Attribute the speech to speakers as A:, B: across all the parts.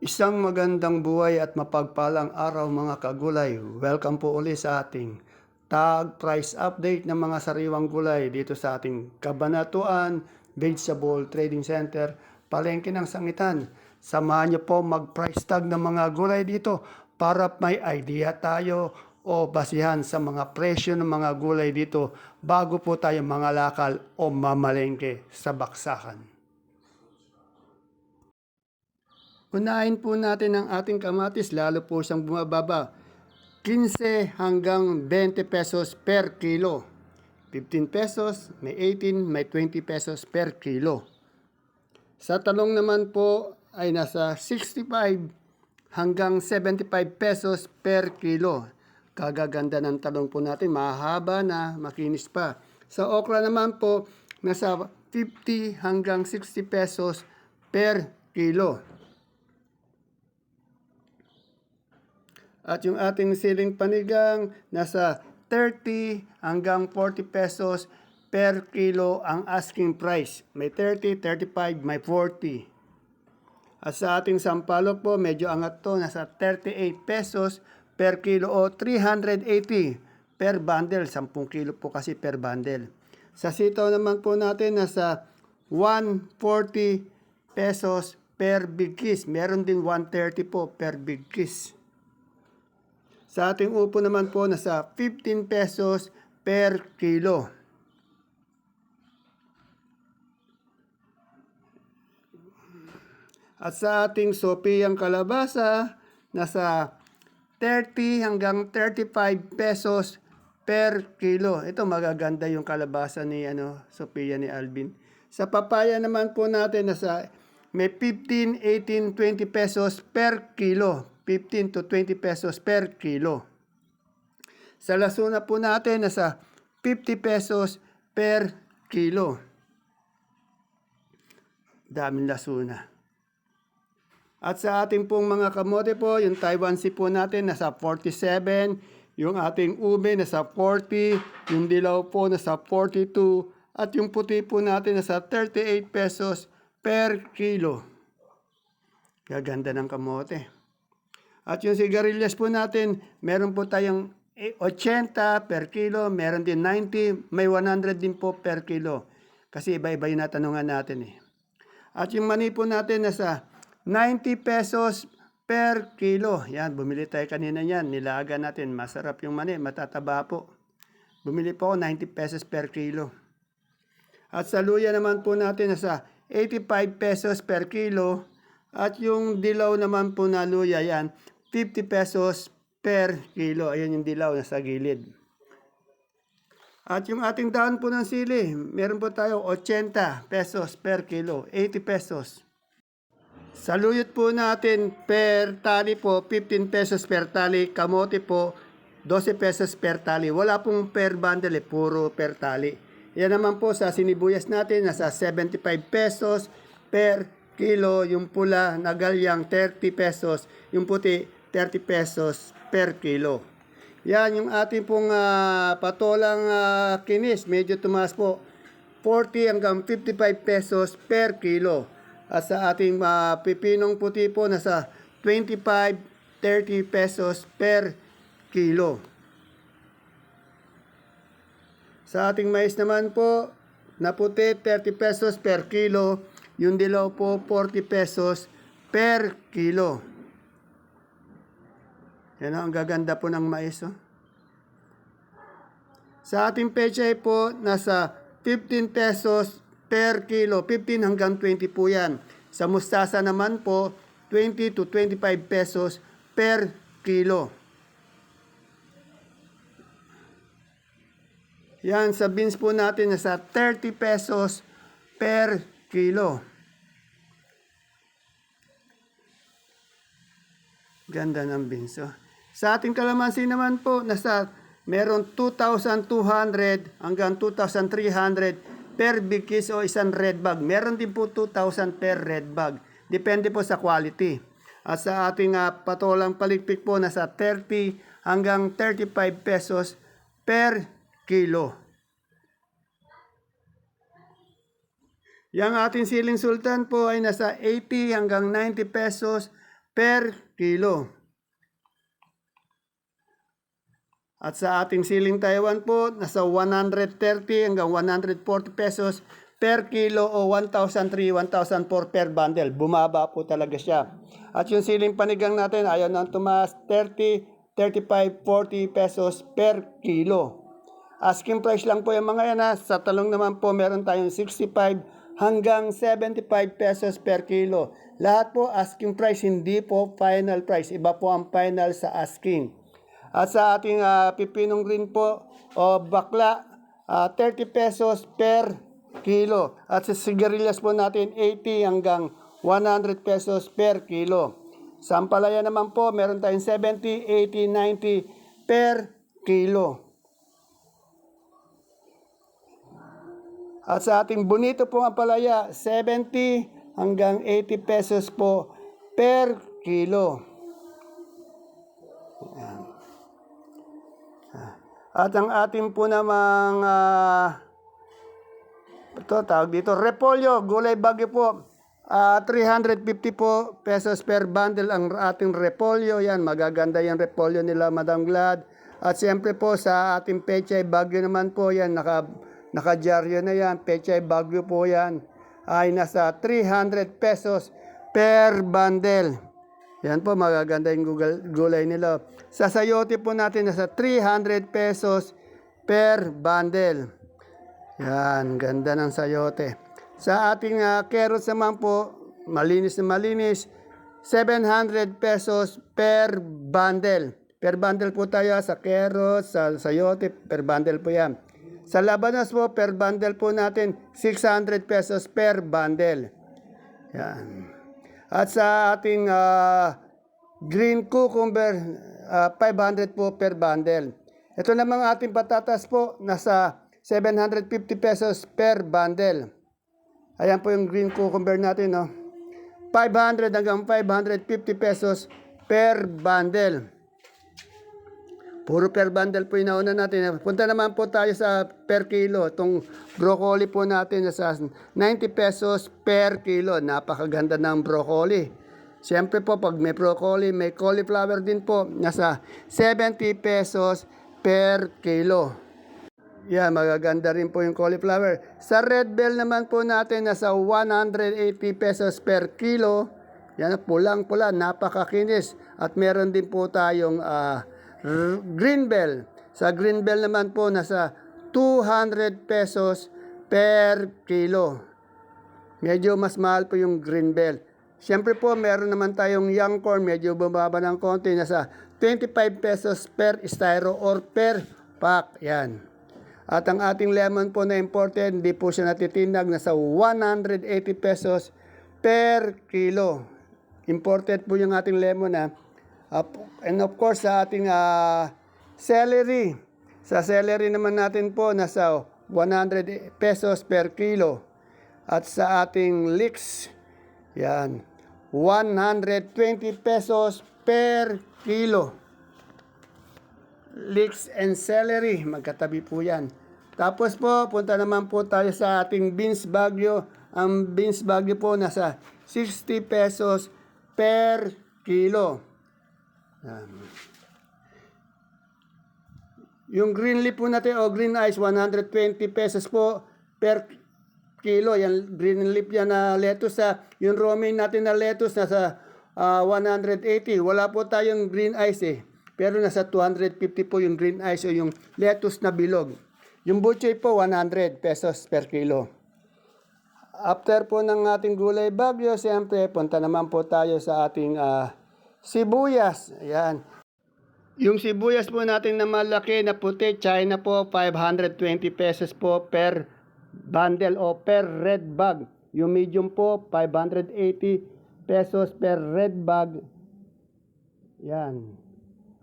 A: Isang magandang buhay at mapagpalang araw mga kagulay. Welcome po uli sa ating tag price update ng mga sariwang gulay dito sa ating Kabanatuan Vegetable Trading Center, Palengke ng Sangitan. Samahan niyo po mag-price tag ng mga gulay dito para may idea tayo o basihan sa mga presyo ng mga gulay dito bago po tayo mga lakal o mamalengke sa baksakan. Unahin po natin ang ating kamatis, lalo po siyang bumababa. 15 hanggang 20 pesos per kilo. 15 pesos, may 18, may 20 pesos per kilo. Sa talong naman po ay nasa 65 hanggang 75 pesos per kilo. Kagaganda ng talong po natin, mahaba na, makinis pa. Sa okra naman po, nasa 50 hanggang 60 pesos per kilo. At yung ating siling panigang, nasa 30 hanggang 40 pesos per kilo ang asking price. May 30, 35, may 40. At sa ating sampalok po, medyo angat to, nasa 38 pesos per kilo o 380 per bundle. 10 kilo po kasi per bundle. Sa sitaw naman po natin, nasa 140 pesos per big kiss. Meron din 130 po per big kiss. Sa ating upo naman po, nasa 15 pesos per kilo. At sa ating sopiyang kalabasa, nasa 30 hanggang 35 pesos per kilo. Ito magaganda yung kalabasa ni Sophia ni Alvin. Sa papaya naman po natin, nasa may 15, 18, 20 pesos per kilo. 15 to 20 pesos per kilo. Sa lasuna po natin, nasa 50 pesos per kilo. Daming lasuna. At sa ating pong mga kamote po, yung Taiwan Sea po natin, nasa 47. Yung ating ube, nasa 40. Yung dilaw po, nasa 42. At yung puti po natin, nasa 38 pesos per kilo. Gaganda ng kamote. At yung sigarilyas po natin, meron po tayong 80 per kilo, meron din 90, may 100 din po per kilo. Kasi iba-iba yung natanungan natin eh. At yung mani po natin nasa 90 pesos per kilo. Yan, bumili tayo kanina yan. Nilaga natin. Masarap yung mani, matataba po. Bumili po ako 90 pesos per kilo. At sa luya naman po natin nasa 85 pesos per kilo. At yung dilaw naman po na luya yan, 50 pesos per kilo. Ayan yung dilaw na sa gilid. At yung ating dahon po ng sili, meron po tayo 80 pesos per kilo. 80 pesos. Sa luyot po natin per tali po, 15 pesos per tali. Kamote po, 12 pesos per tali. Wala pong per bundle, puro per tali. Yan naman po sa sinibuyas natin, nasa 75 pesos per kilo. Yung pula na galyang, 30 pesos. Yung puti, 30 pesos per kilo. Yan yung ating pong patolang kinis. Medyo tumaas po. 40 hanggang 55 pesos per kilo. At sa ating pipinong puti po, nasa 25, 30 pesos per kilo. Sa ating mais naman po, na puti, 30 pesos per kilo. Yung dilaw po, 40 pesos per kilo. Yan ang gaganda po ng mais. Oh. Sa ating pechay po, nasa 15 pesos per kilo. 15 hanggang 20 po yan. Sa mustasa naman po, 20 to 25 pesos per kilo. Yan, sa beans po natin, nasa 30 pesos per kilo. Ganda ng beans. Oh. Sa ating kalamansi naman po, meron 2,200 hanggang 2,300 per big kiss o isang red bag. Meron din po 2,000 per red bag. Depende po sa quality. At sa ating patolang paligpik po, nasa 30 hanggang 35 pesos per kilo. Yang ating siling sultan po ay nasa 80 hanggang 90 pesos per kilo. At sa ating siling Taiwan po, nasa 130 hanggang 140 pesos per kilo o 1,003, 1,004 per bundle. Bumaba po talaga siya. At yung siling panigang natin, ayaw nang tumaas, 30, 35, 40 pesos per kilo. Asking price lang po yung mga yan ha. Sa talong naman po, meron tayong 65 hanggang 75 pesos per kilo. Lahat po asking price, hindi po final price. Iba po ang final sa asking. At sa ating pipinong green po o bakla, 30 pesos per kilo. At sa sigarilyas po natin, 80 hanggang 100 pesos per kilo. Sa ampalaya naman po, meron tayong 70, 80, 90 per kilo. At sa ating bonito pong ampalaya, 70 hanggang 80 pesos po per kilo. At ang ating po namang tawag dito, repolyo, gulay bagyo po, 350 po pesos per bundle ang ating repolyo. Yan, magaganda yung repolyo nila, Madam Glad. At siyempre po sa ating pechay bagyo naman po, yan, nakadyaryo na yan, pechay bagyo po yan, ay nasa 300 pesos per bundle. Yan po, magaganda yung gulay nila. Sa sayote po natin, nasa 300 pesos per bundle. Yan, ganda ng sayote. Sa ating carrots naman po, malinis na malinis, 700 pesos per bundle. Per bundle po tayo sa carrots, sa sayote, per bundle po yan. Sa labanos po, per bundle po natin, 600 pesos per bundle. Yan. At sa ating green cucumber, 500 po per bundle. Ito namang ating patatas po, nasa 750 pesos per bundle. Ayan po yung green cucumber natin, no? 500 hanggang 550 pesos per bundle. Puro per bundle po yung nauna natin. Punta naman po tayo sa per kilo. Itong broccoli po natin nasa 90 pesos per kilo. Napakaganda ng broccoli. Siyempre po pag may broccoli, may cauliflower din po. Nasa 70 pesos per kilo. Yan, magaganda rin po yung cauliflower. Sa red bell naman po natin nasa 180 pesos per kilo. Yan, pulang-pula, napakakinis. At meron din po tayong green bell. Sa green bell naman po nasa 200 pesos per kilo. Medyo mas mahal po yung green bell. Siyempre po meron naman tayong young corn, medyo bumaba ng konti, nasa 25 pesos per styro or per pack. Yan. At ang ating lemon po na imported, hindi po siya natitinag, nasa 180 pesos per kilo. Imported po yung ating lemon ha. And of course, sa ating celery. Sa celery naman natin po, nasa 100 pesos per kilo. At sa ating leeks, yan, 120 pesos per kilo. Leeks and celery, magkatabi po yan. Tapos po, punta naman po tayo sa ating beans bagyo. Ang beans bagyo po, nasa 60 pesos per kilo. Yung green leaf po natin o green ice, 120 pesos po per kilo. Yan, green leaf yan na lettuce. Yung romaine natin na lettuce nasa 180. Wala po tayong green ice eh. Pero nasa 250 po yung green ice o yung lettuce na bilog. Yung butchoy po, 100 pesos per kilo. After po ng ating gulay bagyo, siyempre, punta naman po tayo sa ating sibuyas. Ayan. Yung sibuyas po natin na malaki na puti, China po, 520 pesos po per bundle o per red bag. Yung medium po, 580 pesos per red bag. Yan.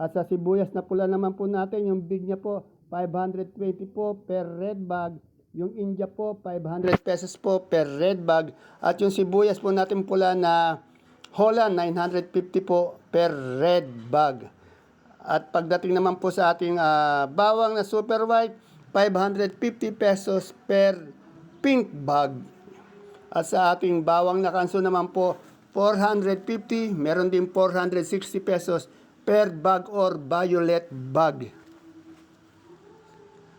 A: At sa sibuyas na pula naman po natin, yung big niya po, 520 po per red bag. Yung India po, 500 pesos po per red bag. At yung sibuyas po natin pula na Holland, 950 po per red bag. At pagdating naman po sa ating bawang na super white, 550 pesos per pink bag. At sa ating bawang na kanso naman po, 450, meron din 460 pesos per bag or violet bag.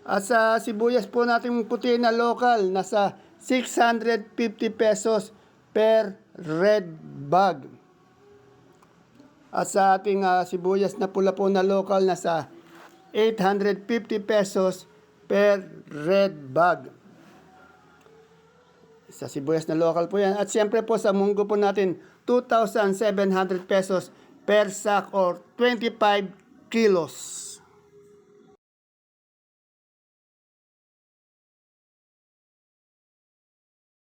A: At sa sibuyas po natin puti na local, nasa 650 pesos per red bag. At sa ating sibuyas na pula po na local, nasa 850 pesos per red bag. Sa sibuyas na local po yan. At siyempre po sa munggo po natin, 2,700 pesos per sack or 25 kilos.